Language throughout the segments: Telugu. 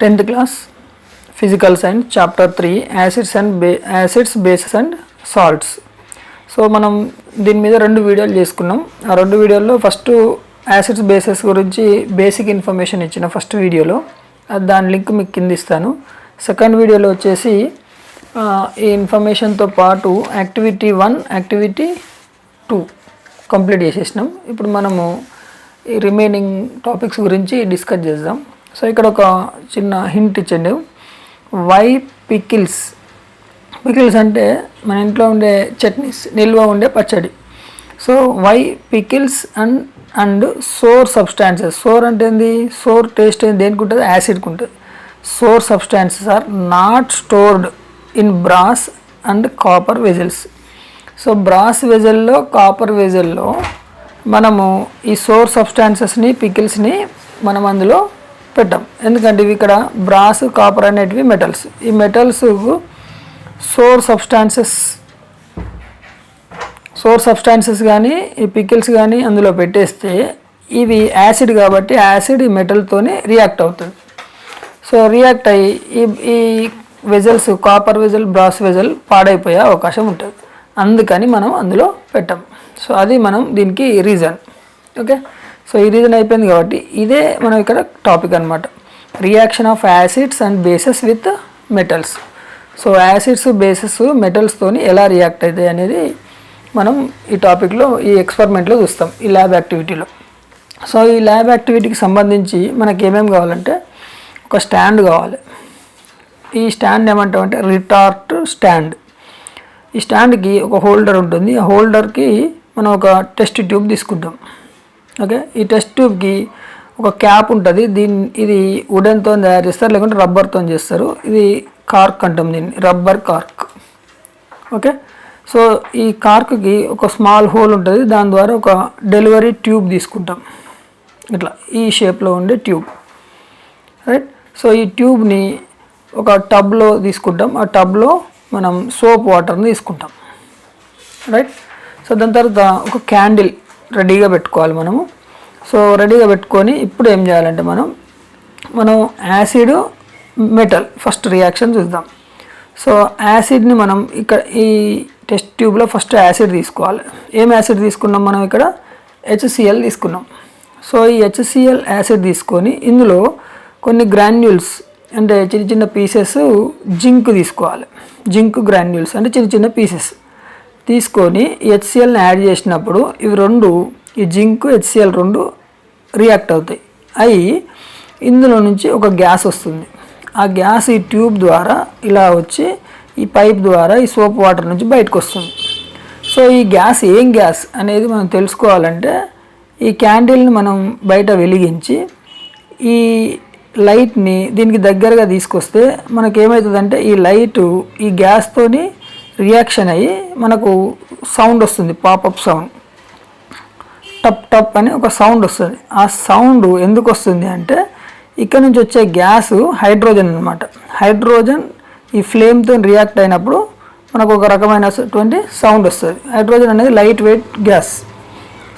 10th class physical science chapter 3 acids bases and salts. So మనం దీని మీద 2 వీడియోలు చేసుకున్నాం. ఆ 2 వీడియోల్లో ఫస్ట్ యాసిడ్స్ బేసెస్ గురించి బేసిక్ ఇన్ఫర్మేషన్ ఇచ్చిన ఫస్ట్ వీడియోలో దాని లింక్ మీకు కింద ఇస్తాను. సెకండ్ వీడియోలో వచ్చేసి ఈ ఇన్ఫర్మేషన్తో పాటు యాక్టివిటీ 1 యాక్టివిటీ 2 కంప్లీట్ చేసేసినాం. ఇప్పుడు మనము ఈ రిమైనింగ్ టాపిక్స్ గురించి డిస్కస్ చేద్దాం. సో ఇక్కడ ఒక చిన్న హింట్ ఇచ్చండి. వై పికిల్స్ అంటే మన ఇంట్లో ఉండే చట్నీస్, నిల్వ ఉండే పచ్చడి. So why pickles and sour substances. Sour అంటే ఏంది? సోర్ టేస్ట్ ఏంది? దేనికి ఉంటుంది? యాసిడ్కి ఉంటుంది. Sour substances are not stored in brass and copper vessels. So brass వెజల్లో, కాపర్ వెజల్లో మనము ఈ సోర్ సబ్స్టాన్సెస్ని, పికిల్స్ని మనం అందులో పెట్టాం. ఎందుకంటే ఇవి ఇక్కడ బ్రాస్, కాపర్ అనేటివి మెటల్స్. ఈ మెటల్స్ సోర్ సబ్స్టాన్సెస్ కానీ ఈ పికిల్స్ కానీ అందులో పెట్టేస్తే ఇవి యాసిడ్ కాబట్టి యాసిడ్ ఈ మెటల్తోనే రియాక్ట్ అవుతుంది. సో రియాక్ట్ అయ్యి ఈ vessels, copper vessel, brass vessel పాడైపోయే అవకాశం ఉంటుంది. అందుకని మనం అందులో పెట్టాం. సో అది మనం దీనికి రీజన్. ఓకే, సో ఈ రీజన్ అయిపోయింది కాబట్టి ఇదే మనం ఇక్కడ టాపిక్ అనమాట. Reaction of acids and bases with metals. So acids, bases మెటల్స్తోని ఎలా రియాక్ట్ అవుతాయి అనేది మనం ఈ టాపిక్లో, ఈ ఎక్స్పెరిమెంట్లో చూస్తాం, ఈ ల్యాబ్ యాక్టివిటీలో. సో ఈ ల్యాబ్ యాక్టివిటీకి సంబంధించి మనకి ఏమేమి కావాలంటే ఒక స్టాండ్ కావాలి. ఈ స్టాండ్ ఏమంటామంటే రిటార్ట్ స్టాండ్. ఈ స్టాండ్కి ఒక హోల్డర్ ఉంటుంది. ఆ హోల్డర్కి మనం ఒక టెస్ట్ ట్యూబ్ తీసుకుంటాం. ఓకే, ఈ టెస్ట్ ట్యూబ్కి ఒక క్యాప్ ఉంటుంది. ఇది వుడెన్తో తయారు చేస్తారు, లేకుంటే రబ్బర్తో చేస్తారు. ఇది కార్క్ అంటాం దీన్ని, రబ్బర్ కార్క్. ఓకే, సో ఈ కార్క్కి ఒక స్మాల్ హోల్ ఉంటుంది. దాని ద్వారా ఒక డెలివరీ ట్యూబ్ తీసుకుంటాం, ఇట్లా ఈ షేప్లో ఉండే ట్యూబ్. రైట్, సో ఈ ట్యూబ్ని ఒక టబ్లో తీసుకుంటాం. ఆ టబ్లో మనం సోప్ వాటర్ని తీసుకుంటాం. రైట్, సో దాని తర్వాత ఒక క్యాండిల్ రెడీగా పెట్టుకోవాలి మనము. సో రెడీగా పెట్టుకొని ఇప్పుడు ఏం చేయాలంటే మనం యాసిడ్, మెటల్ ఫస్ట్ రియాక్షన్ చూద్దాం. సో యాసిడ్ని మనం ఇక్కడ ఈ టెస్ట్ ట్యూబ్లో ఫస్ట్ యాసిడ్ తీసుకోవాలి. ఏం యాసిడ్ తీసుకున్నాం మనం? ఇక్కడ HCl తీసుకున్నాం. సో ఈ HCl యాసిడ్ తీసుకొని ఇందులో కొన్ని గ్రాన్యూల్స్ అంటే చిన్న చిన్న పీసెస్ జింక్ తీసుకోవాలి. జింక్ గ్రాన్యూల్స్ అంటే చిన్న చిన్న పీసెస్ తీసుకొని HClని యాడ్ చేసినప్పుడు ఇవి రెండు, ఈ జింక్, HCl రెండు రియాక్ట్ అవుతాయి. అవి ఇందులో నుంచి ఒక గ్యాస్ వస్తుంది. ఆ గ్యాస్ ఈ ట్యూబ్ ద్వారా ఇలా వచ్చి ఈ పైప్ ద్వారా ఈ సోప్ వాటర్ నుంచి బయటకు వస్తుంది. సో ఈ గ్యాస్ ఏం గ్యాస్ అనేది మనం తెలుసుకోవాలంటే ఈ క్యాండిల్ని మనం బయట వెలిగించి ఈ లైట్ని దీనికి దగ్గరగా తీసుకొస్తే మనకేమవుతుందంటే ఈ లైటు ఈ గ్యాస్తోని రియాక్షన్ అయ్యి మనకు సౌండ్ వస్తుంది, పాపప్ సౌండ్, టప్ టప్ అని ఒక సౌండ్ వస్తుంది. ఆ సౌండ్ ఎందుకు వస్తుంది అంటే ఇక్కడ నుంచి వచ్చే గ్యాస్ హైడ్రోజన్ అనమాట. హైడ్రోజన్ ఈ ఫ్లేమ్తో రియాక్ట్ అయినప్పుడు మనకు ఒక రకమైనటువంటి సౌండ్ వస్తుంది. హైడ్రోజన్ అనేది లైట్ వెయిట్ గ్యాస్.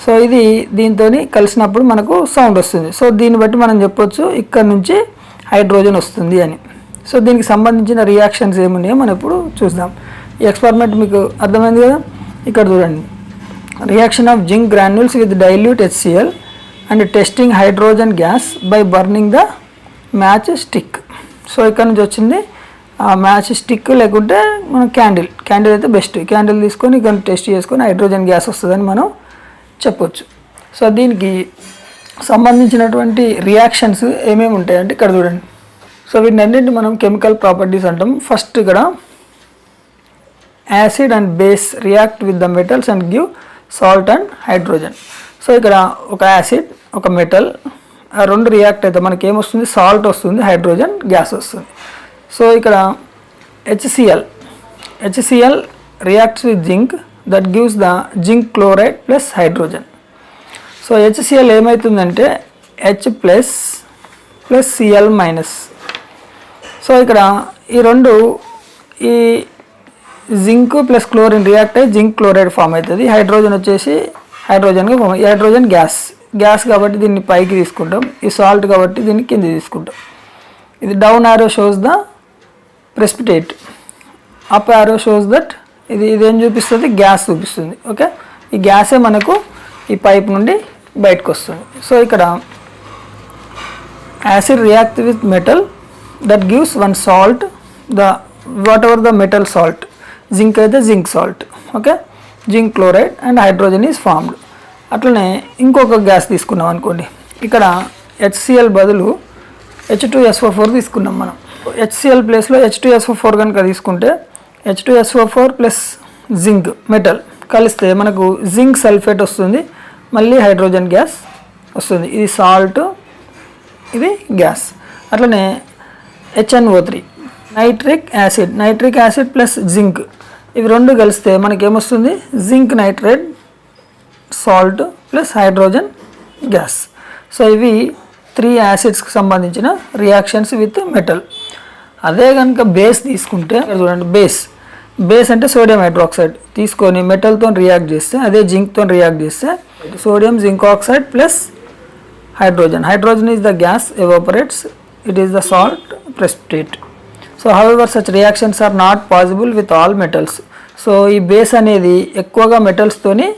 సో ఇది దీంతో కలిసినప్పుడు మనకు సౌండ్ వస్తుంది. సో దీన్ని బట్టి మనం చెప్పొచ్చు ఇక్కడ నుంచి హైడ్రోజన్ వస్తుంది అని. సో దీనికి సంబంధించిన రియాక్షన్స్ ఏమున్నాయో మనం ఇప్పుడు చూద్దాం. ఈ ఎక్స్పెరిమెంట్ మీకు అర్థమైంది కదా. ఇక్కడ చూడండి, reaction of zinc granules with dilute HCl and testing hydrogen gas by burning the match stick. So ఇక్కడ నుంచి వచ్చింది ఆ మ్యాచ్ స్టిక్, లేకుంటే మనం క్యాండిల్ అయితే బెస్ట్. క్యాండిల్ తీసుకొని ఇక్కడ టెస్ట్ చేసుకొని హైడ్రోజన్ గ్యాస్ వస్తుందని మనం చెప్పొచ్చు. సో దీనికి సంబంధించినటువంటి రియాక్షన్స్ ఏమేమి ఉంటాయంటే ఇక్కడ చూడండి. సో వీటిని అన్నింటి మనం కెమికల్ ప్రాపర్టీస్ అంటాం. ఫస్ట్ ఇక్కడ acid and base react with the metals and give salt and hydrogen. So ఇక్కడ ఒక యాసిడ్, ఒక మెటల్, ఆ రెండు రియాక్ట్ అయితే మనకి ఏమొస్తుంది? సాల్ట్ వస్తుంది, హైడ్రోజన్ గ్యాస్ వస్తుంది. సో ఇక్కడ HCl reacts with zinc that gives the zinc chloride plus hydrogen. So HCl ఏమవుతుందంటే H plus Cl minus. So ఇక్కడ ఈ రెండు ఈ జింక్ ప్లస్ క్లోరిన్ రియాక్ట్ అయ్యి జింక్ క్లోరైడ్ ఫామ్ అవుతుంది. హైడ్రోజన్ వచ్చేసి హైడ్రోజన్గా ఫామ్. హైడ్రోజన్ గ్యాస్ కాబట్టి దీన్ని పైకి తీసుకుంటాం. ఈ సాల్ట్ కాబట్టి దీన్ని కింద తీసుకుంటాం. ఇది down arrow shows the precipitate, up arrow shows that ఇదేం చూపిస్తుంది, గ్యాస్ చూపిస్తుంది. ఓకే, ఈ గ్యాసే మనకు ఈ పైప్ నుండి బయటకు వస్తుంది. సో ఇక్కడ acid react with metal that gives one salt, whatever the metal salt, zinc అయితే zinc salt, okay, zinc chloride and hydrogen is formed. అట్లనే ఇంకొక గ్యాస్ తీసుకున్నాం అనుకోండి, ఇక్కడ HCl బదులు H2SO4 తీసుకున్నాం మనం. HCl ప్లేస్లో H2SO4 కనుక తీసుకుంటే H2SO4 ప్లస్ జింక్ మెటల్ కలిస్తే మనకు జింక్ సల్ఫేట్ వస్తుంది, మళ్ళీ హైడ్రోజన్ గ్యాస్ వస్తుంది. ఇది సాల్ట్, ఇది గ్యాస్. అట్లనే HNO3 nitric acid plus zinc, ఇవి రెండు కలిస్తే మనకేమొస్తుంది, zinc nitrate salt plus hydrogen gas. So ఇవి 3 యాసిడ్స్కి సంబంధించిన రియాక్షన్స్ విత్ మెటల్. అదే కనుక బేస్ తీసుకుంటే చూడండి, బేస్ అంటే సోడియం హైడ్రాక్సైడ్ తీసుకొని మెటల్తో రియాక్ట్ చేస్తే, అదే జింక్తో రియాక్ట్ చేస్తే sodium zinc oxide plus hydrogen is the gas evaporates, it is the salt precipitate. So however such reactions are not possible with all metals. So ఈ బేస్ అనేది ఎక్కువగా మెటల్స్తోని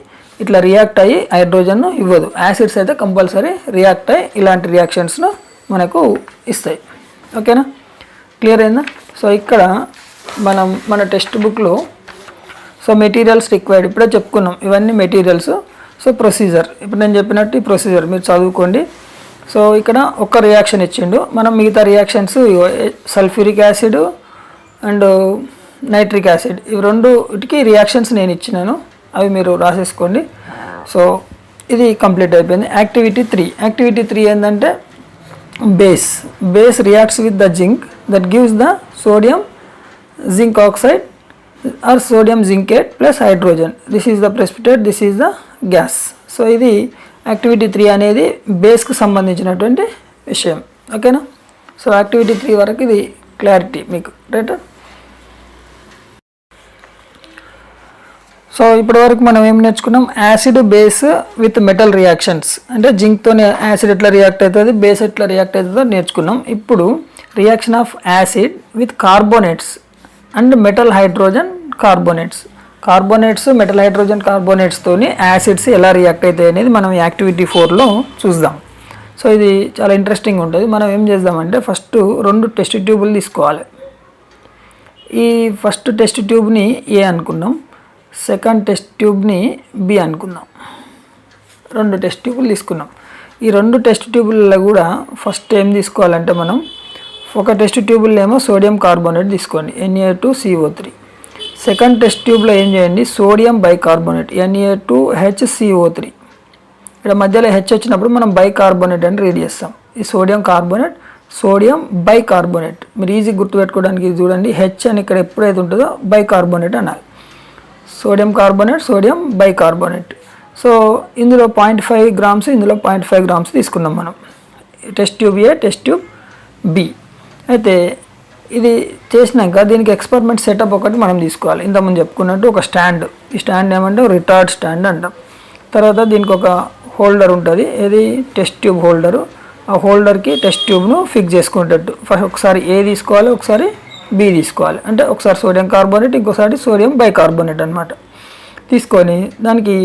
ఇట్లా రియాక్ట్ అయ్యి హైడ్రోజన్ను ఇవ్వదు. యాసిడ్స్ అయితే కంపల్సరీ రియాక్ట్ అయ్యి ఇలాంటి రియాక్షన్స్ను మనకు ఇస్తాయి. ఓకేనా, క్లియర్ అయిందా? సో ఇక్కడ మన టెక్స్ట్ బుక్లో సో మెటీరియల్స్ రిక్వైర్డ్ ఇప్పుడే చెప్పుకున్నాం, ఇవన్నీ మెటీరియల్స్. సో ప్రొసీజర్ ఇప్పుడు నేను చెప్పినట్టు ఈ ప్రొసీజర్ మీరు చదువుకోండి. సో ఇక్కడ ఒక్క రియాక్షన్ ఇచ్చిండు, మనం మిగతా reactions sulphuric acid and nitric acid ఇవి రెండుకి రియాక్షన్స్ నేను ఇచ్చినాను, అవి మీరు రాసేసుకోండి. సో ఇది కంప్లీట్ అయిపోయింది. యాక్టివిటీ 3 ఏంటంటే base reacts with the zinc that gives the sodium zinc oxide or sodium zincate plus hydrogen, this is the precipitate, this is the gas. So ఇది యాక్టివిటీ 3 అనేది బేస్కి సంబంధించినటువంటి విషయం. ఓకేనా, సో యాక్టివిటీ 3 వరకు ఇది క్లారిటీ మీకు, రైట్? సో ఇప్పటి వరకు మనం ఏం నేర్చుకున్నాం, acid base with metal reactions అంటే జింక్తో యాసిడ్ ఎట్లా రియాక్ట్ అవుతుంది, బేస్ ఎట్లా రియాక్ట్ అవుతుందో నేర్చుకున్నాం. ఇప్పుడు reaction of acid with carbonates and metal hydrogen carbonates metal hydrogen కార్బోనేట్స్తోని యాసిడ్స్ ఎలా రియాక్ట్ అవుతాయి అనేది మనం యాక్టివిటీ 4లో చూద్దాం. సో ఇది చాలా ఇంట్రెస్టింగ్ ఉంటుంది. మనం ఏం చేద్దామంటే ఫస్ట్ 2 టెస్ట్ ట్యూబులు తీసుకోవాలి. ఈ ఫస్ట్ టెస్ట్ ట్యూబ్ని ఏ అనుకున్నాం, సెకండ్ టెస్ట్ ట్యూబ్ని బి అనుకున్నాం. 2 టెస్ట్ ట్యూబులు తీసుకున్నాం. ఈ 2 టెస్ట్ ట్యూబులలో కూడా ఫస్ట్ ఏం తీసుకోవాలంటే మనం ఒక టెస్ట్ ట్యూబుల్లో ఏమో సోడియం కార్బోనేట్ తీసుకోండి, Na2CO3. సెకండ్ టెస్ట్ ట్యూబ్లో ఏం చేయండి, సోడియం బైకార్బోనేట్ Na2HCO3. ఇక్కడ మధ్యలో హెచ్ వచ్చినప్పుడు మనం బైకార్బోనేట్ అని రీడ్ చేస్తాం. ఈ సోడియం కార్బోనేట్, సోడియం బైకార్బోనేట్ మీరు ఈజీ గుర్తుపెట్టుకోవడానికి చూడండి, హెచ్ అని ఇక్కడ ఎప్పుడైతే ఉంటుందో బైకార్బోనేట్ అనాలి. Sodium carbonate, sodium bicarbonate. So ఇందులో 0.5 గ్రామ్స్, ఇందులో 0.5 గ్రామ్స్ తీసుకున్నాం మనం. టెస్ట్ ట్యూబ్ ఏ, టెస్ట్ ట్యూబ్ బి. అయితే ఇది చేసినాక దీనికి ఎక్స్పెరిమెంట్ సెటప్ ఒకటి మనం తీసుకోవాలి. ఇంతకుముందు చెప్పుకున్నట్టు ఒక స్టాండ్, ఈ స్టాండ్ ఏమంటే రిటార్డ్ స్టాండ్ అంటాం. తర్వాత దీనికి ఒక హోల్డర్ ఉంటుంది, ఇది టెస్ట్ ట్యూబ్ హోల్డరు. ఆ హోల్డర్కి టెస్ట్ ట్యూబ్ను ఫిక్స్ చేసుకునేటట్టు ఫస్ట్ ఒకసారి ఏ తీసుకోవాలి, ఒకసారి బి తీసుకోవాలి. అంటే ఒకసారి సోడియం కార్బోనేట్, ఇంకోసారి సోడియం బైకార్బోనేట్ అనమాట. తీసుకొని దానికి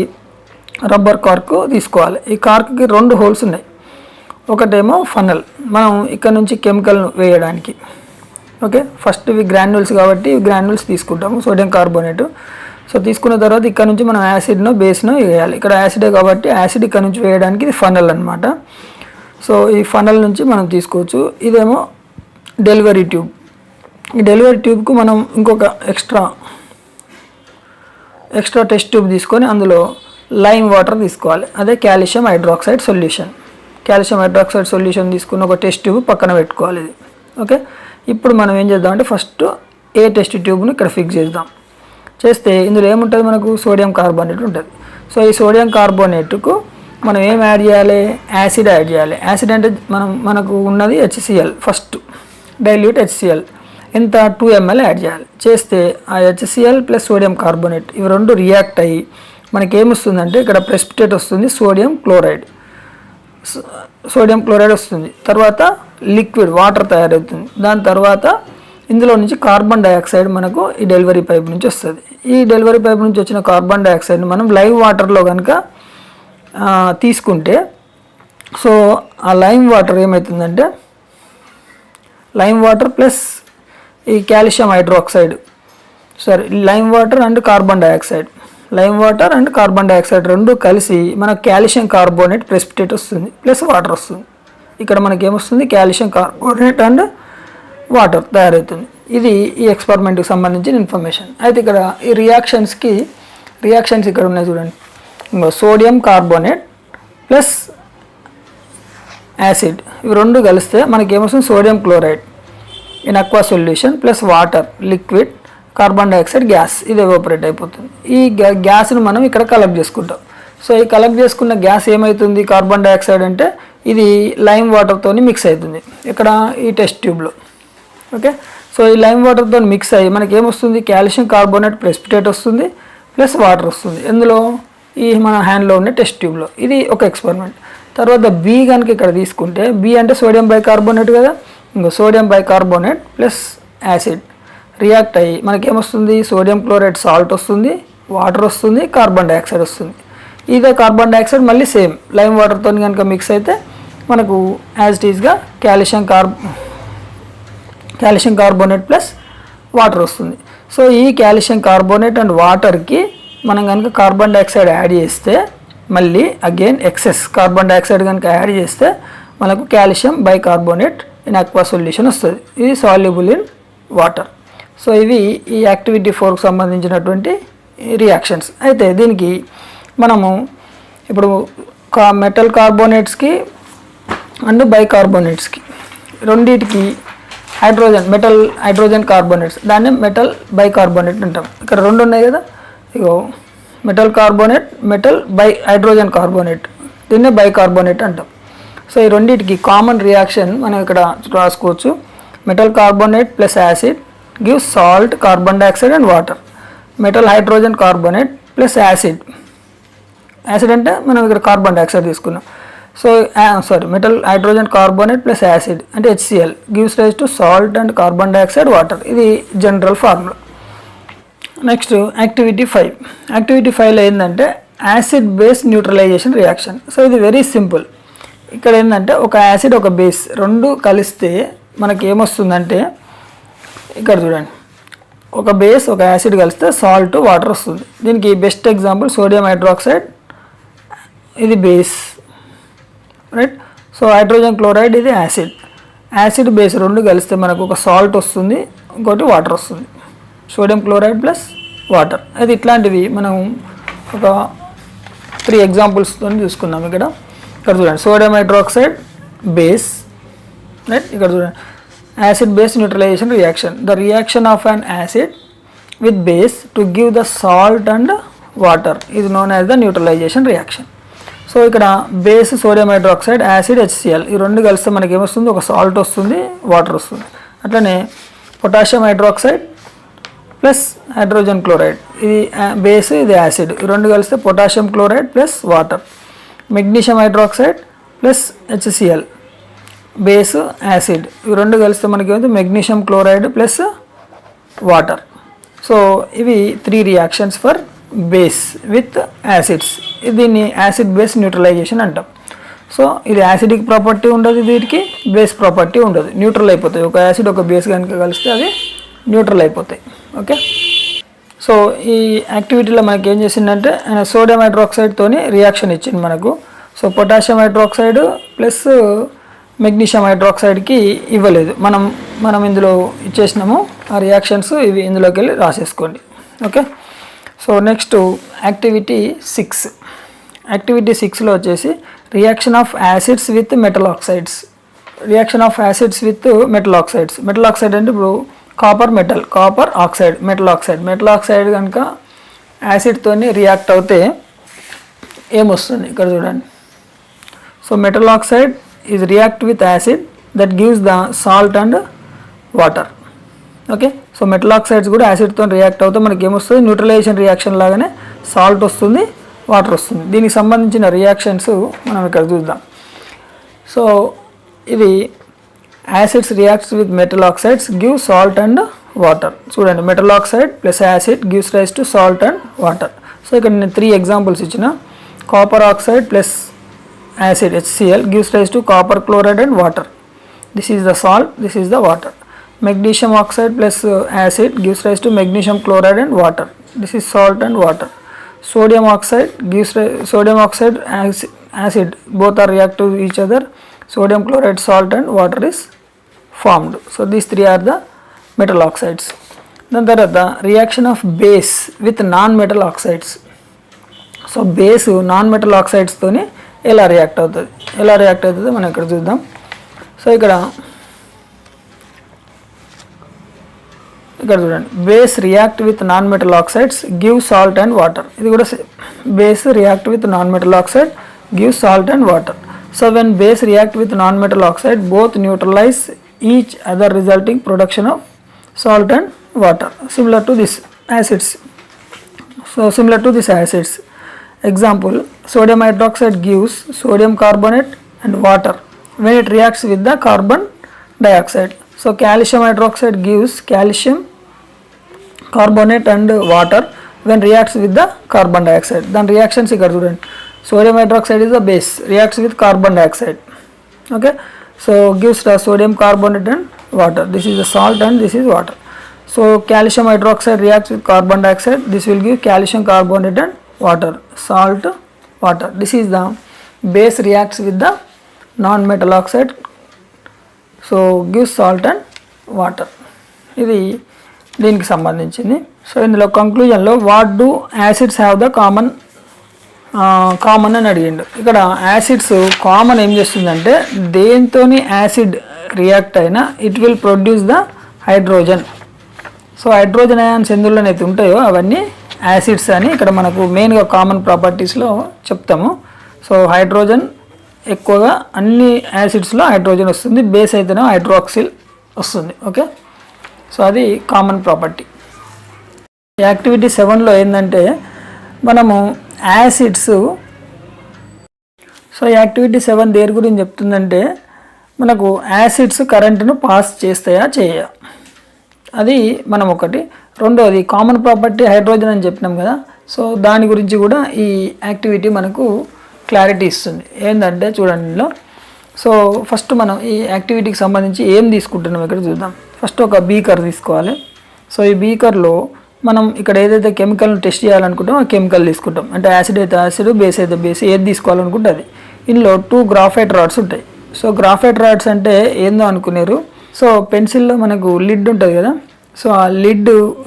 రబ్బర్ కార్క్ తీసుకోవాలి. ఈ కార్క్కి 2 హోల్స్ ఉన్నాయి. ఒకటేమో ఫనల్, మనం ఇక్కడ నుంచి కెమికల్ను వేయడానికి. ఓకే, ఫస్ట్ ఇవి గ్రాన్యూల్స్ కాబట్టి ఇవి గ్రాన్యూల్స్ తీసుకుంటాము సోడియం కార్బోనేట్. సో తీసుకున్న తర్వాత ఇక్కడ నుంచి మనం యాసిడ్ను బేస్ను వేయాలి. ఇక్కడ యాసిడే కాబట్టి యాసిడ్ ఇక్కడ నుంచి వేయడానికి ఇది ఫనల్ అనమాట. సో ఈ ఫనల్ నుంచి మనం తీసుకోవచ్చు. ఇదేమో డెలివరీ ట్యూబ్. ఈ డెలివరీ ట్యూబ్కు మనం ఇంకొక ఎక్స్ట్రా టెస్ట్ ట్యూబ్ తీసుకొని అందులో లైమ్ వాటర్ తీసుకోవాలి, అదే calcium hydroxide solution. Calcium hydroxide solution తీసుకుని ఒక టెస్ట్ ట్యూబ్ పక్కన పెట్టుకోవాలి ఇది. ఓకే, ఇప్పుడు మనం ఏం చేద్దామంటే ఫస్ట్ ఏ టెస్ట్ ట్యూబ్ను ఇక్కడ ఫిక్స్ చేస్తే ఇందులో ఏముంటుంది, మనకు సోడియం కార్బోనేట్ ఉంటుంది. సో ఈ సోడియం కార్బోనేట్కు మనం ఏం యాడ్ చేయాలి, యాసిడ్ యాడ్ చేయాలి. యాసిడ్ అంటే మనకు ఉన్నది HCl, ఫస్ట్ డైల్యూట్ HCl ఎంత 2 ml యాడ్ చేయాలి. చేస్తే ఆ HCl ప్లస్ సోడియం కార్బోనేట్ ఇవి 2 రియాక్ట్ అయ్యి మనకి ఏమొస్తుందంటే ఇక్కడ ప్రెసిపిటేట్ వస్తుంది, సోడియం క్లోరైడ్. సోడియం క్లోరైడ్ వస్తుంది. తర్వాత లిక్విడ్ వాటర్ తయారవుతుంది. దాని తర్వాత ఇందులో నుంచి కార్బన్ డైఆక్సైడ్ మనకు ఈ డెలివరీ పైప్ నుంచి వస్తుంది. ఈ డెలివరీ పైప్ నుంచి వచ్చిన కార్బన్ డైఆక్సైడ్ని మనం లైవ్ వాటర్లో కనుక తీసుకుంటే, సో ఆ లైమ్ వాటర్ ఏమవుతుందంటే, లైమ్ వాటర్ ప్లస్ ఈ calcium hydroxide, sorry lime water and carbon dioxide, lime water and carbon dioxide రెండు కలిసి మనకు కాల్షియం కార్బోనేట్ ప్రెసిపిటేట్ వస్తుంది, ప్లస్ వాటర్ వస్తుంది. ఇక్కడ మనకి ఏమొస్తుంది, కాల్షియం కార్బోనేట్ అండ్ వాటర్ తయారవుతుంది. ఇది ఈ ఎక్స్పెరిమెంట్కి సంబంధించిన ఇన్ఫర్మేషన్. అయితే ఇక్కడ ఈ రియాక్షన్స్ ఇక్కడ ఉన్నాయి చూడండి. ఇంకో సోడియం కార్బోనేట్ ప్లస్ యాసిడ్, ఇవి రెండు కలిస్తే మనకి ఏమొస్తుంది, sodium chloride in aqua solution plus water liquid carbon dioxide gas, ఇది ఎవాపరేట్ అయిపోతుంది. ఈ గ్యాస్ను మనం ఇక్కడ కలెక్ట్ చేసుకుంటాం. సో ఈ కలెక్ట్ చేసుకున్న గ్యాస్ ఏమవుతుంది, కార్బన్ డైఆక్సైడ్ అంటే ఇది లైమ్ వాటర్తో మిక్స్ అవుతుంది ఇక్కడ ఈ టెస్ట్ ట్యూబ్లో. ఓకే, సో ఈ లైమ్ వాటర్తో మిక్స్ అయ్యి మనకి ఏమొస్తుంది, కాల్షియం కార్బోనేట్ ప్రెసిపిటేట్ వస్తుంది, ప్లస్ వాటర్ వస్తుంది. ఎందులో, ఈ మన హ్యాండ్లో ఉన్న టెస్ట్ ట్యూబ్లో. ఇది ఒక ఎక్స్పెరిమెంట్. తర్వాత బి కనుక ఇక్కడ తీసుకుంటే, బి అంటే సోడియం బైకార్బోనేట్ కదా, ఇంకో sodium bicarbonate plus acid react అయ్యి మనకి ఏమొస్తుంది, సోడియం క్లోరైడ్ సాల్ట్ వస్తుంది, వాటర్ వస్తుంది, కార్బన్ డైఆక్సైడ్ వస్తుంది. ఇదే కార్బన్ డైఆక్సైడ్ మళ్ళీ సేమ్ లైమ్ వాటర్తో కనుక మిక్స్ అయితే మనకు యాజ్ ఇట్ ఈస్గా కాల్షియం కార్బోనేట్ ప్లస్ వాటర్ వస్తుంది. సో ఈ కాల్షియం కార్బోనేట్ అండ్ వాటర్కి మనం కనుక కార్బన్ డైఆక్సైడ్ యాడ్ చేస్తే, మళ్ళీ అగైన్ ఎక్సెస్ కార్బన్ డైఆక్సైడ్ కనుక యాడ్ చేస్తే మనకు calcium bicarbonate in aqua solution వస్తుంది. ఇది సాల్యుబుల్ ఇన్ వాటర్. సో ఇవి ఈ యాక్టివిటీ 4కు సంబంధించినటువంటి రియాక్షన్స్. అయితే దీనికి మనము ఇప్పుడు మెటల్ కార్బోనేట్స్కి అండ్ బైకార్బోనేట్స్కి రెండింటికి మెటల్ హైడ్రోజన్ కార్బోనేట్స్, దాన్ని మెటల్ బైకార్బోనేట్ అంటాం. ఇక్కడ రెండు ఉన్నాయి కదా, ఇగో metal carbonate, metal hydrogen carbonate, దీన్నే బైకార్బోనేట్ అంటాం. సో ఈ రెండింటికి కామన్ రియాక్షన్ మనం ఇక్కడ రాసుకోవచ్చు. Metal carbonate plus acid gives salt, carbon dioxide and water. Metal hydrogen carbonate plus acid అంటే మనం ఇక్కడ కార్బన్ డైఆక్సైడ్ తీసుకున్నాం. So metal hydrogen carbonate plus acid అంటే HCl gives rise to salt and carbon dioxide water. ఇది general formula. Next activity 5. Activity 5లో ఏంటంటే acid base neutralization reaction. So ఇది వెరీ సింపుల్. ఇక్కడ ఏంటంటే ఒక యాసిడ్ ఒక బేస్ రెండు కలిస్తే మనకి ఏమొస్తుందంటే, ఇక్కడ చూడండి, ఒక బేస్ ఒక యాసిడ్ కలిస్తే సాల్ట్ వాటర్ వస్తుంది. దీనికి బెస్ట్ ఎగ్జాంపుల్ సోడియం హైడ్రాక్సైడ్, ఇది base right. So hydrogen chloride ఇది యాసిడ్ బేస్ రెండు కలిస్తే మనకు ఒక సాల్ట్ వస్తుంది, ఇంకోటి వాటర్ వస్తుంది. Sodium chloride plus water. అది ఇట్లాంటివి మనం ఒక 3 ఎగ్జాంపుల్స్తో చూసుకున్నాం. ఇక్కడ చూడండి, సోడియం హైడ్రాక్సైడ్ బేస్ రైట్. ఇక్కడ చూడండి, acid base neutralization reaction, the reaction of an acid with base to give the salt and water is known as the neutralization reaction. So ఇక్కడ base sodium hydroxide, acid HCl ఈ రెండు కలిస్తే మనకి ఏమొస్తుంది, ఒక సాల్ట్ వస్తుంది, వాటర్ వస్తుంది. అట్లనే potassium hydroxide plus hydrogen chloride, ఇది బేస్ ఇది యాసిడ్, ఈ రెండు కలిస్తే potassium chloride plus water. Magnesium hydroxide plus HCl base acid, ఈ రెండు కలిస్తే మనకి ఏమైంది, magnesium chloride plus water. So ఇవి 3 reactions for base with acids. దీన్ని యాసిడ్ బేస్ న్యూట్రలైజేషన్ అంటాం. సో ఇది యాసిడిక్ ప్రాపర్టీ ఉండదు, వీటికి బేస్ ప్రాపర్టీ ఉండదు, న్యూట్రల్ అయిపోతాయి. ఒక యాసిడ్ ఒక బేస్ కనుక కలిస్తే అవి న్యూట్రల్ అయిపోతాయి. ఓకే, సో ఈ యాక్టివిటీలో మనకి ఏం చేసిందంటే ఆయన సోడియం హైడ్రాక్సైడ్తోని రియాక్షన్ ఇచ్చింది మనకు. So potassium hydroxide plus magnesium హైడ్రాక్సైడ్కి ఇవ్వలేదు, మనం ఇందులో ఇచ్చేసినాము. ఆ రియాక్షన్స్ ఇవి ఇందులోకి వెళ్ళి రాసేసుకోండి. Okay, so next activity 6. Activity 6లో వచ్చేసి reaction of acids with metal oxides. Reaction of acids with metal oxides. Metal oxide అంటే ఇప్పుడు కాపర్ ఆక్సైడ్, మెటల్ ఆక్సైడ్ కనుక యాసిడ్తోని రియాక్ట్ అవుతే ఏమొస్తుంది ఇక్కడ చూడండి. So metal oxide is react with acid that gives the salt and water. Okay, so metal oxides కూడా యాసిడ్తో రియాక్ట్ అవుతే మనకి ఏమొస్తుంది, న్యూట్రలైజేషన్ రియాక్షన్ లాగానే సాల్ట్ వస్తుంది, వాటర్ వస్తుంది. దీనికి సంబంధించిన రియాక్షన్స్ మనం ఇక్కడ చూద్దాం. సో ఇది acids reacts with metal oxides give salt and water. చూడండి, metal oxide plus acid gives rise to salt and water. So ఇక్కడ నేను 3 ఎగ్జాంపుల్స్ ఇచ్చిన. Copper oxide plus acid HCl gives rise to copper chloride and water. This is the salt, this is the water. Magnesium oxide plus acid gives rise to magnesium chloride and water. This is salt and water. Sodium oxide gives sodium oxide acid, both are reactive to each other. Sodium chloride, salt and water is formed. So these 3 are the metal oxides. Then there are the reaction of base with non-metal oxides. So base non-metal oxides తోని ఎలా రియాక్ట్ అవుతుందో మనం ఇక్కడ చూద్దాం. సో ఇక్కడ చూడండి, base react with non metal oxides give salt and water. ఇది కూడా base react with non metal oxide give salt and water. So when base react with non metal oxide both neutralise each other resulting production of salt and water similar to this acids. Example, sodium hydroxide gives sodium carbonate and water when it reacts with the carbon dioxide. So calcium hydroxide gives calcium carbonate and water when reacts with the carbon dioxide. Then reactions ikkada chudandi, sodium hydroxide is the base, reacts with carbon dioxide. Okay, so gives the sodium carbonate and water. This is the salt and this is water. So calcium hydroxide reacts with carbon dioxide, this will give calcium carbonate and water, salt, water. This is the base reacts with the non-metal oxide, so gives salt and water. ఇది దీనికి సంబంధించింది. సో ఇందులో కంక్లూజన్లో what do acids have the common అని అడిగిండు. ఇక్కడ యాసిడ్స్ కామన్ ఏం చేస్తుందంటే, దేంతోని యాసిడ్ రియాక్ట్ అయినా it will produce the hydrogen. So hydrogen ions ఎందులోనైతే ఉంటాయో అవన్నీ యాసిడ్స్ అని ఇక్కడ మనకు మెయిన్గా కామన్ ప్రాపర్టీస్లో చెప్తాము. సో హైడ్రోజన్ ఎక్కువగా అన్ని యాసిడ్స్లో హైడ్రోజన్ వస్తుంది, బేస్ అయితేనే హైడ్రోక్సిల్ వస్తుంది. ఓకే, సో అది కామన్ ప్రాపర్టీ. యాక్టివిటీ 7లో ఏంటంటే మనము యాసిడ్స్, సో యాక్టివిటీ 7 దేని గురించి చెప్తుందంటే మనకు యాసిడ్స్ కరెంటును పాస్ చేస్తాయా చేయా, అది మనం ఒకటి. రెండోది కామన్ ప్రాపర్టీ హైడ్రోజన్ అని చెప్పినాం కదా, సో దాని గురించి కూడా ఈ యాక్టివిటీ మనకు క్లారిటీ ఇస్తుంది. ఏంటంటే చూడండి ఇందులో, సో ఫస్ట్ మనం ఈ యాక్టివిటీకి సంబంధించి ఏం తీసుకుంటున్నాం ఇక్కడ చూద్దాం. ఫస్ట్ ఒక బీకర్ తీసుకోవాలి. సో ఈ బీకర్లో మనం ఇక్కడ ఏదైతే కెమికల్ని టెస్ట్ చేయాలనుకుంటామో ఆ కెమికల్ తీసుకుంటాం. అంటే యాసిడ్ అయితే యాసిడ్, బేస్ అయితే బేస్, ఏది తీసుకోవాలనుకుంటే అది. ఇందులో 2 గ్రాఫైట్ రాడ్స్ ఉంటాయి. సో గ్రాఫైట్ రాడ్స్ అంటే ఏందో అనుకున్నారు. సో పెన్సిల్లో మనకు లిడ్ ఉంటుంది కదా, సో ఆ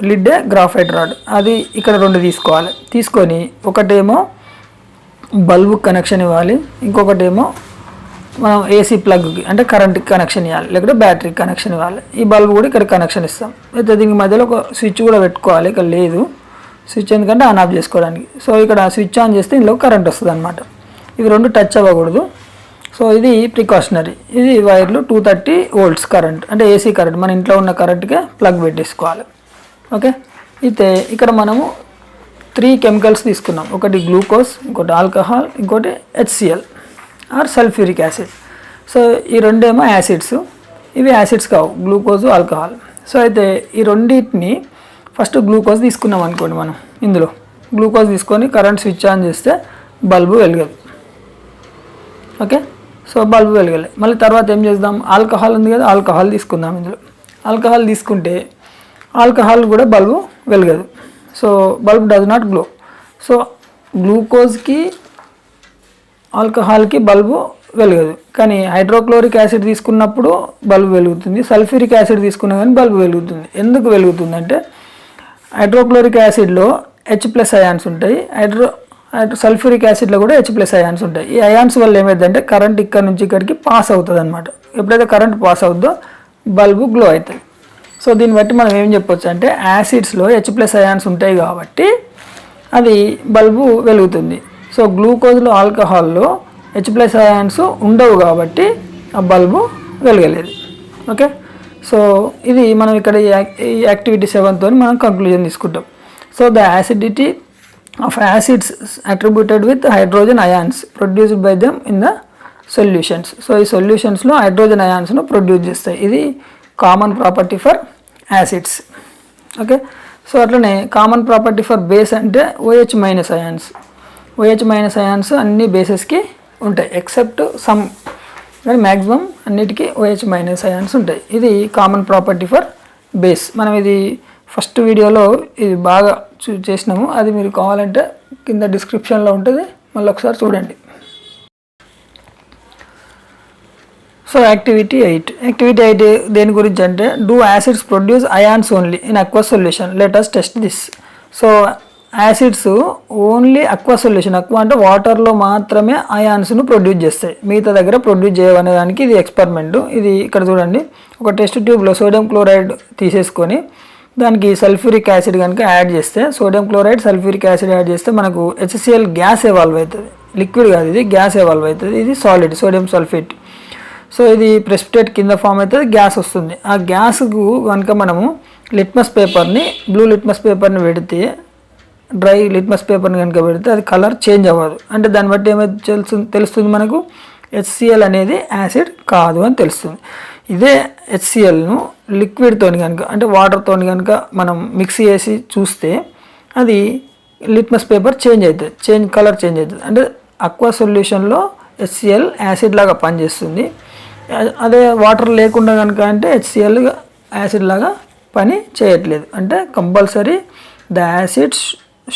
లిడ్డే గ్రాఫైట్ రాడ్. అది ఇక్కడ 2 తీసుకోవాలి. తీసుకొని ఒకటేమో బల్బు కనెక్షన్ ఇవ్వాలి, ఇంకొకటేమో మనం ఏసీ ప్లగ్కి అంటే కరెంట్కి కనెక్షన్ ఇవ్వాలి, లేకపోతే బ్యాటరీకి కనెక్షన్ ఇవ్వాలి. ఈ బల్బు కూడా ఇక్కడ కనెక్షన్ ఇస్తాం. అయితే దీనికి మధ్యలో ఒక స్విచ్ కూడా పెట్టుకోవాలి. ఇక్కడ లేదు స్విచ్, ఎందుకంటే ఆన్ ఆఫ్ చేసుకోవడానికి. సో ఇక్కడ స్విచ్ ఆన్ చేస్తే ఇందులో కరెంట్ వస్తుంది అనమాట. ఇవి 2 టచ్ అవ్వకూడదు. సో ఇది ప్రికాషనరీ. ఇది వైర్లు 230 volts కరెంట్, అంటే ఏసీ కరెంట్, మన ఇంట్లో ఉన్న కరెంట్కే ప్లగ్ పెట్టేసుకోవాలి. ఓకే, అయితే ఇక్కడ మనము 3 కెమికల్స్ తీసుకున్నాం. ఒకటి గ్లూకోజ్, ఇంకోటి ఆల్కహాల్, ఇంకోటి HCl or sulphuric acid. So ఈ రెండేమో యాసిడ్స్, ఇవి యాసిడ్స్ కావు, గ్లూకోజ్, ఆల్కహాల్. సో అయితే ఈ రెండింటిని ఫస్ట్ గ్లూకోజ్ తీసుకున్నాం అనుకోండి. మనం ఇందులో గ్లూకోజ్ తీసుకొని కరెంట్ స్విచ్ ఆన్ చేస్తే బల్బు వెలగదు. ఓకే, సో బల్బు వెలగలే. మళ్ళీ తర్వాత ఏం చేద్దాం, ఆల్కహాల్ ఉంది కదా, ఆల్కహాల్ తీసుకుందాం. ఇందులో ఆల్కహాల్ తీసుకుంటే ఆల్కహాల్ కూడా బల్బు వెలగదు. So bulb does not glow. So గ్లూకోజ్కి ఆల్కహాల్కి బల్బు వెలగదు. కానీ హైడ్రోక్లోరిక్ యాసిడ్ తీసుకున్నప్పుడు బల్బు వెలుగుతుంది, సల్ఫ్యూరిక్ యాసిడ్ తీసుకున్నా కానీ బల్బు వెలుగుతుంది. ఎందుకు వెలుగుతుందంటే హైడ్రోక్లోరిక్ యాసిడ్లో H+ అయాన్స్ ఉంటాయి, సల్ఫ్యూరిక్ యాసిడ్లో కూడా H+ అయాన్స్ ఉంటాయి. ఈ అయాన్స్ వల్ల ఏమైందంటే కరెంట్ ఇక్కడ నుంచి ఇక్కడికి పాస్ అవుతుంది అనమాట. ఎప్పుడైతే కరెంట్ పాస్ అవుతుందో బల్బు గ్లో అవుతుంది. సో దీన్ని బట్టి మనం ఏం చెప్పొచ్చు అంటే యాసిడ్స్లో H+ అయాన్స్ ఉంటాయి కాబట్టి అది బల్బు వెలుగుతుంది. సో గ్లూకోజ్లో, ఆల్కహాల్లో H+ అయాన్స్ ఉండవు కాబట్టి ఆ బల్బు వెలగలేదు. ఓకే, సో ఇది మనం ఇక్కడ ఈ యాక్టివిటీ 7తో మనం కంక్లూజన్ తీసుకుంటాం. So the acidity of acids attributed with hydrogen ions produced by them in the solutions. So ఈ సొల్యూషన్స్లో హైడ్రోజన్ అయాన్స్ను ప్రొడ్యూస్ చేస్తాయి. ఇది common property for acids. Okay, so అట్లనే కామన్ ప్రాపర్టీ ఫర్ బేస్ అంటే OH minus ions. OH minus ions అన్ని బేసెస్కి ఉంటాయి ఎక్సెప్ట్ సమ్, కానీ మ్యాక్సిమం అన్నిటికీ OH మైనస్ అయాన్స్ ఉంటాయి. ఇది కామన్ ప్రాపర్టీ ఫర్ బేస్. మనం ఇది ఫస్ట్ వీడియోలో ఇది బాగా చేసినాము, అది మీరు కావాలంటే కింద డిస్క్రిప్షన్లో ఉంటుంది, మళ్ళీ ఒకసారి చూడండి. సో యాక్టివిటీ 8 దేని గురించి అంటే do acids produce ions only in aqueous solution, let us test this. So acids only aqua solution, aqua అంటే వాటర్లో మాత్రమే అయాన్స్ను ప్రొడ్యూస్ చేస్తాయి, మిగతా దగ్గర ప్రొడ్యూస్ చేయవనే దానికి ఇది ఎక్స్పెరిమెంట్. ఇది ఇక్కడ చూడండి, ఒక టెస్ట్ ట్యూబ్లో సోడియం క్లోరైడ్ తీసేసుకొని దానికి సల్ఫ్యూరిక్ యాసిడ్ కనుక యాడ్ చేస్తే, sodium chloride sulphuric acid add చేస్తే మనకు HCl గ్యాస్ ఎవాల్వ్ అవుతుంది. లిక్విడ్ కాదు, ఇది గ్యాస్ ఎవాల్వ్ అవుతుంది. ఇది సాలిడ్ సోడియం సల్ఫేట్. సో ఇది ప్రెసిపిటేట్ కింద ఫామ్ అవుతుంది, గ్యాస్ వస్తుంది. ఆ గ్యాస్కు కనుక మనము లిట్మస్ పేపర్ని, బ్లూ లిట్మస్ పేపర్ని పెడితే, డ్రై లిట్మస్ పేపర్ని కనుక పెడితే అది కలర్ చేంజ్ అవ్వదు. అంటే దాన్ని బట్టి ఏమైతే తెలుస్తుంది మనకు HCl అనేది యాసిడ్ కాదు అని తెలుస్తుంది. ఇదే HClను లిక్విడ్తో కనుక అంటే వాటర్తో కనుక మనం మిక్స్ చేసి చూస్తే అది లిట్మస్ పేపర్ చేంజ్ అవుతుంది, కలర్ చేంజ్ అవుతుంది. అంటే అక్వా సొల్యూషన్లో HCl యాసిడ్ లాగా పనిచేస్తుంది. అదే వాటర్ లేకుండా కనుక అంటే HCl యాసిడ్ లాగా పని చేయట్లేదు. అంటే compulsory the acids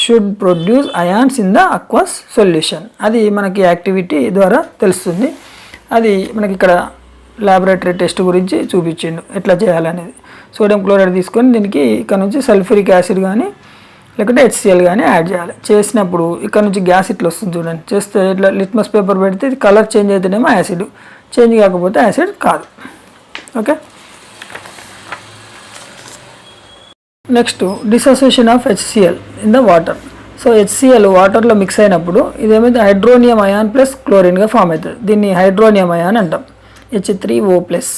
should produce ions in the aqueous solution. అది మనకి యాక్టివిటీ ద్వారా తెలుస్తుంది. అది మనకి ఇక్కడ ల్యాబొరేటరీ టెస్ట్ గురించి చూపించిండు ఎట్లా చేయాలనేది. సోడియం క్లోరైడ్ తీసుకొని దీనికి ఇక్కడ నుంచి సల్ఫ్యూరిక్ యాసిడ్ కానీ లేకుంటే HCl కానీ యాడ్ చేయాలి. చేసినప్పుడు ఇక్కడ నుంచి గ్యాస్ ఇట్లా వస్తుంది చూడండి. చేస్తే ఇట్లా లిట్మస్ పేపర్ పెడితే ఇది కలర్ చేంజ్ అయితేనేమో యాసిడ్, చేంజ్ కాకపోతే యాసిడ్ కాదు. Okay, next dissociation of HCl in the water. So HCl వాటర్లో మిక్స్ అయినప్పుడు ఇదేమైతే హైడ్రోనియం అయాన్ ప్లస్ క్లోరిన్గా ఫామ్ అవుతుంది. దీన్ని హైడ్రోనియం అయాన్ అంటాం. H3O plus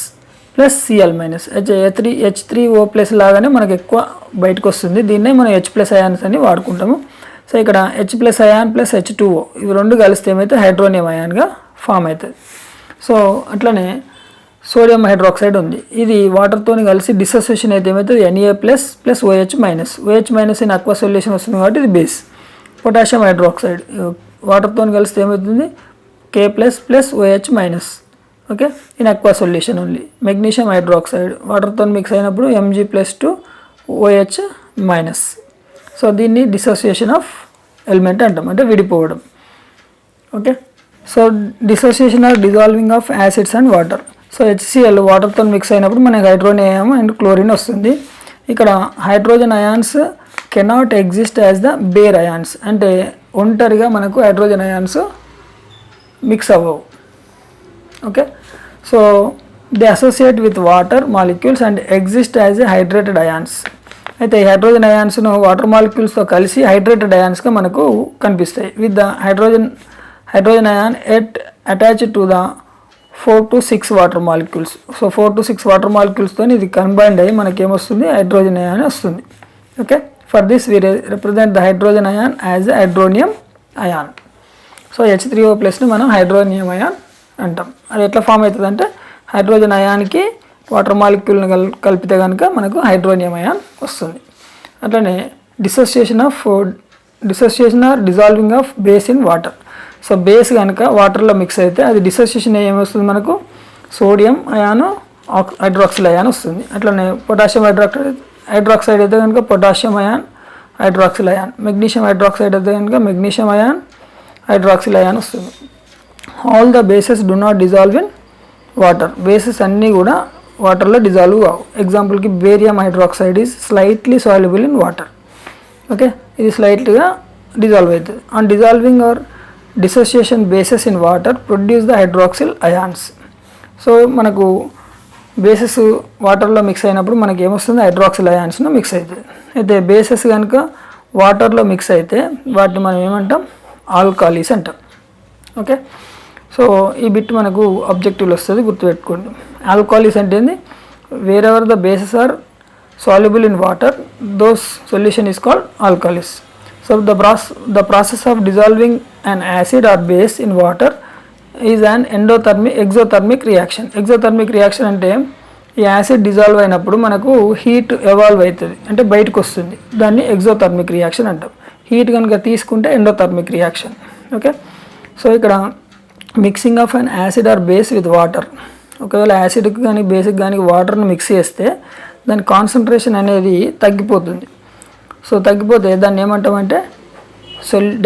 Cl minus H3O+ లాగానే మనకు ఎక్కువ బయటకు వస్తుంది. దీన్నే మనం H+ అయాన్స్ అని వాడుకుంటాము. సో ఇక్కడ H+ అయాన్ ప్లస్ H2O ఇవి రెండు కలిస్తే ఏమైతే హైడ్రోనియం అయాన్గా ఫామ్ అవుతుంది. సో అట్లనే సోడియం హైడ్రాక్సైడ్ ఉంది, ఇది వాటర్తో కలిసి డిసోసియేషన్ అయితే ఏమవుతుంది Na+ OH- in aqua solution వస్తుంది కాబట్టి ఇది బేస్. పొటాషియం హైడ్రాక్సైడ్ వాటర్తో కలిస్తే ఏమవుతుంది K+ OH-. Okay, in aqua solution only. Magnesium hydroxide వాటర్తో మిక్స్ అయినప్పుడు Mg+2 OH-. సో దీన్ని డిసోసియేషన్ ఆఫ్ ఎలిమెంట్ అంటాం, అంటే విడిపోవడం. Okay, so dissociation or dissolving of acids and water. So HCl వాటర్తో మిక్స్ అయినప్పుడు మనకి హైడ్రోనియం అండ్ క్లోరిన్ వస్తుంది. ఇక్కడ hydrogen ions cannot exist as the bare ions, అంటే ఒంటరిగా మనకు హైడ్రోజన్ అయాన్స్ మిక్స్ అవ్వవు. Okay, so they associate with water molecules and exist as a hydrated ions. అయితే ఈ హైడ్రోజన్ అయాన్స్ను వాటర్ మాలిక్యూల్స్తో కలిసి హైడ్రేటెడ్ అయాన్స్గా మనకు కనిపిస్తాయి. With the hydrogen ion attached to the 4 to 6 water molecules. So 4 to 6 water మాలిక్యూల్స్తో ఇది కంబైన్డ్ అయ్యి మనకి ఏమొస్తుంది హైడ్రోజన్ అయాన్ వస్తుంది. Okay, for this we represent the hydrogen ion as a hydronium ion. So H3O+ని మనం హైడ్రోనియం అయాన్ అంటాం. అది ఎట్లా ఫామ్ అవుతుంది అంటే హైడ్రోజన్ అయాన్కి వాటర్ మాలిక్యూల్ని కలిపితే కనుక మనకు హైడ్రోనియం అయాన్ వస్తుంది. అట్లనే dissociation or dissolving of base in water. So base కనుక వాటర్లో మిక్స్ అయితే అది డిసోసియేషన్ ఏమొస్తుంది మనకు సోడియం అయాను హైడ్రాక్సిల్ అయాన్ వస్తుంది. అట్లనే పొటాషియం హైడ్రాక్సైడ్ అయితే కనుక potassium ion hydroxyl ion, magnesium hydroxide అయితే కనుక మెగ్నీషియం అయాన్ హైడ్రాక్సిల్ అయాన్ వస్తుంది. All the bases do not dissolve in water. Bases అన్నీ కూడా వాటర్లో డిజాల్వ్ కావు. ఎగ్జాంపుల్కి barium hydroxide is slightly soluble in water. Okay, ఇది స్లైట్గా డిజాల్వ్ అవుతుంది. On dissolving or dissociation bases in water produce the hydroxyl ions. So మనకు బేసెస్ వాటర్లో మిక్స్ అయినప్పుడు మనకి ఏమొస్తుంది హైడ్రాక్సిల్ అయాన్స్ను మిక్స్ అవుతుంది. అయితే బేసెస్ కనుక వాటర్లో మిక్స్ అయితే వాటిని మనం ఏమంటాం ఆల్కాలీస్ అంటాం. ఓకే, సో ఈ బిట్ మనకు ఆబ్జెక్టివ్లో వస్తుంది, గుర్తుపెట్టుకోండి. ఆల్కాలీస్ అంటే ఏంది, wherever the bases are soluble in water, those solution is called alkalis. So the process of dissolving an acid or base in water is an exothermic reaction. Exothermic reaction అంటే ఈ యాసిడ్ డిజాల్వ్ అయినప్పుడు మనకు హీట్ ఎవాల్వ్ అవుతుంది, అంటే బయటకు వస్తుంది. దాన్ని ఎగ్జోథర్మిక్ రియాక్షన్ అంటాం. హీట్ కనుక తీసుకుంటే ఎండోథర్మిక్ రియాక్షన్. ఓకే, సో ఇక్కడ mixing of an acid or base with water. ఒకవేళ యాసిడ్కి కానీ బేసిక్ కానీ వాటర్ని మిక్స్ చేస్తే దాని కాన్సన్ట్రేషన్ అనేది తగ్గిపోతుంది. సో తగ్గిపోతే దాన్ని ఏమంటామంటే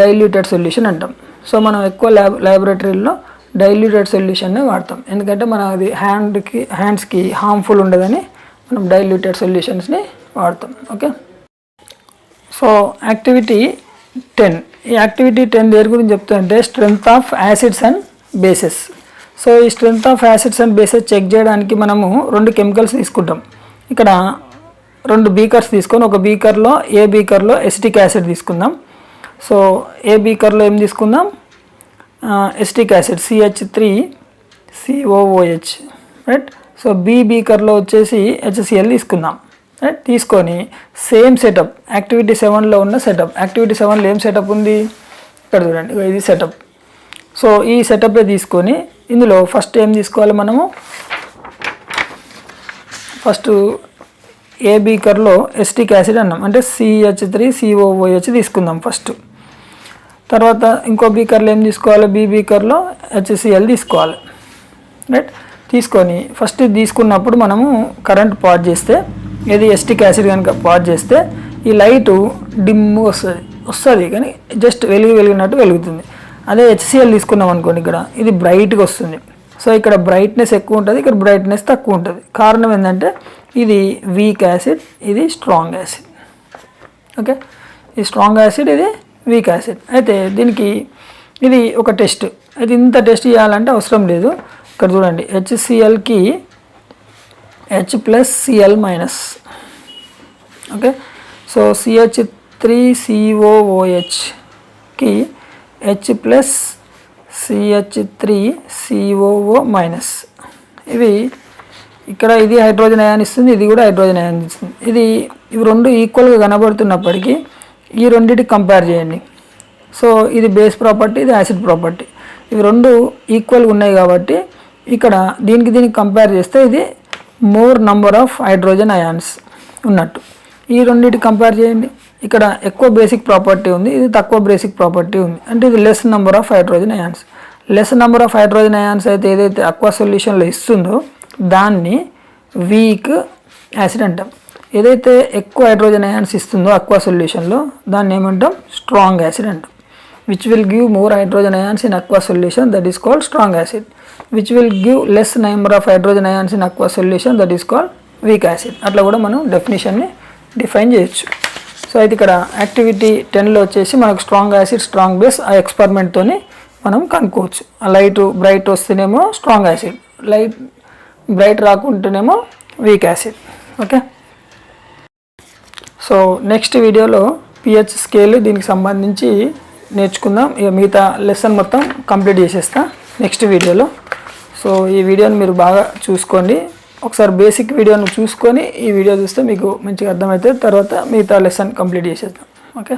డైల్యూటెడ్ సొల్యూషన్ అంటాం. సో మనం ఎక్కువ ల్యాబొరేటరీలో డైల్యూటెడ్ సొల్యూషన్నే వాడతాం, ఎందుకంటే మన అది హ్యాండ్స్కి హార్మ్ఫుల్ ఉండదని మనం డైల్యూటెడ్ సొల్యూషన్స్ని వాడతాం. Okay, so activity 10. ఈ యాక్టివిటీ 10 దేని గురించి చెప్తుందంటే strength of acids and bases. So ఈ strength of acids and bases check చేయడానికి మనము 2 కెమికల్స్ తీసుకుంటాం. ఇక్కడ 2 బీకర్స్ తీసుకొని ఒక బీకర్లో ఏ బీకర్లో ఎసిటిక్ యాసిడ్ తీసుకుందాం. సో ఏ బీకర్లో ఏం తీసుకుందాం, acetic acid CH3COOH, right. So B బీకర్లో వచ్చేసి HCl తీసుకుందాం, రైట్. తీసుకొని సేమ్ సెటప్ యాక్టివిటీ 7లో ఉన్న సెటప్. యాక్టివిటీ 7లో ఏం సెటప్ ఉంది, ఇక్కడ చూడండి, ఇది సెటప్. సో ఈ సెటప్ తీసుకొని ఇందులో ఫస్ట్ ఏం తీసుకోవాలి మనము, ఫస్ట్ ఏ బీకర్లో ఎసిటిక్ యాసిడ్ అన్నాం అంటే CH3COOH తీసుకుందాం ఫస్ట్. తర్వాత ఇంకో బీకర్లో ఏం తీసుకోవాలి, బీ బీకర్లో HCl తీసుకోవాలి, రైట్. తీసుకొని ఫస్ట్ తీసుకున్నప్పుడు మనము కరెంట్ పాజ్ చేస్తే, ఏది ఎసిటిక్ యాసిడ్ కనుక పాజ్ చేస్తే ఈ లైటు డిమ్ వస్తుంది కానీ జస్ట్ వెలిగినట్టు వెలుగుతుంది. అదే HCl తీసుకున్నాం అనుకోండి, ఇక్కడ ఇది బ్రైట్గా వస్తుంది. సో ఇక్కడ బ్రైట్నెస్ ఎక్కువ ఉంటుంది, ఇక్కడ బ్రైట్నెస్ తక్కువ ఉంటుంది. కారణం ఏంటంటే ఇది వీక్ యాసిడ్, ఇది స్ట్రాంగ్ యాసిడ్. ఓకే, ఇది స్ట్రాంగ్ యాసిడ్, ఇది వీక్ యాసిడ్. అయితే దీనికి ఇది ఒక టెస్ట్. అయితే ఇంత టెస్ట్ చేయాలంటే అవసరం లేదు. ఇక్కడ చూడండి, HClకి H+Cl-. Okay, so CH3COOHకి H+CH3COO-. ఇవి ఇక్కడ ఇది హైడ్రోజన్ అయాన్ ఇస్తుంది, ఇది కూడా హైడ్రోజన్ అయాన్ ఇస్తుంది. ఇవి 2 ఈక్వల్గా కనబడుతున్నప్పటికీ ఈ రెండింటికి కంపేర్ చేయండి. సో ఇది బేస్ ప్రాపర్టీ, ఇది యాసిడ్ ప్రాపర్టీ. ఇవి 2 ఈక్వల్గా ఉన్నాయి కాబట్టి ఇక్కడ దీనికి కంపేర్ చేస్తే ఇది more number of hydrogen ions ఉన్నట్టు. ఈ రెండింటికి కంపేర్ చేయండి, ఇక్కడ ఎక్కువ బేసిక్ ప్రాపర్టీ ఉంది, ఇది తక్కువ బేసిక్ ప్రాపర్టీ ఉంది, అంటే ఇది less number of hydrogen ions. Less number of hydrogen ions అయితే ఏదైతే అక్వా సొల్యూషన్లో ఇస్తుందో దాన్ని వీక్ యాసిడ్ అంటాం. ఏదైతే ఎక్కువ హైడ్రోజన్ అయాన్స్ ఇస్తుందో అక్వా సొల్యూషన్లో దాన్ని ఏమంటాం, స్ట్రాంగ్ యాసిడ్ అంటాం. Which will give more hydrogen ions in aqua solution, that is called strong acid. Which will give less number of hydrogen ions in aqua solution, that is called weak acid. అట్లా కూడా మనం డెఫినేషన్ని డిఫైన్ చేయొచ్చు. సో అయితే ఇక్కడ యాక్టివిటీ 10లో వచ్చేసి మనకు స్ట్రాంగ్ యాసిడ్, స్ట్రాంగ్ బేస్ ఆ ఎక్స్పెరిమెంట్తోని మనం కనుక్కోవచ్చు. ఆ లైట్ బ్రైట్ వస్తేనేమో స్ట్రాంగ్ యాసిడ్, లైట్ బ్రైట్ రాకుంటేనేమో weak acid. Okay, so next వీడియోలో pH స్కేల్ దీనికి సంబంధించి నేర్చుకుందాం. ఇక మిగతా లెసన్ మొత్తం కంప్లీట్ చేసేస్తా నెక్స్ట్ వీడియోలో. సో ఈ వీడియోని మీరు బాగా చూసుకోండి. ఒకసారి బేసిక్ వీడియోను చూసుకొని ఈ వీడియో చూస్తే మీకు మంచిగా అర్థమవుతుంది. తర్వాత మిగతా లెసన్ కంప్లీట్ చేసేద్దాం. ఓకే.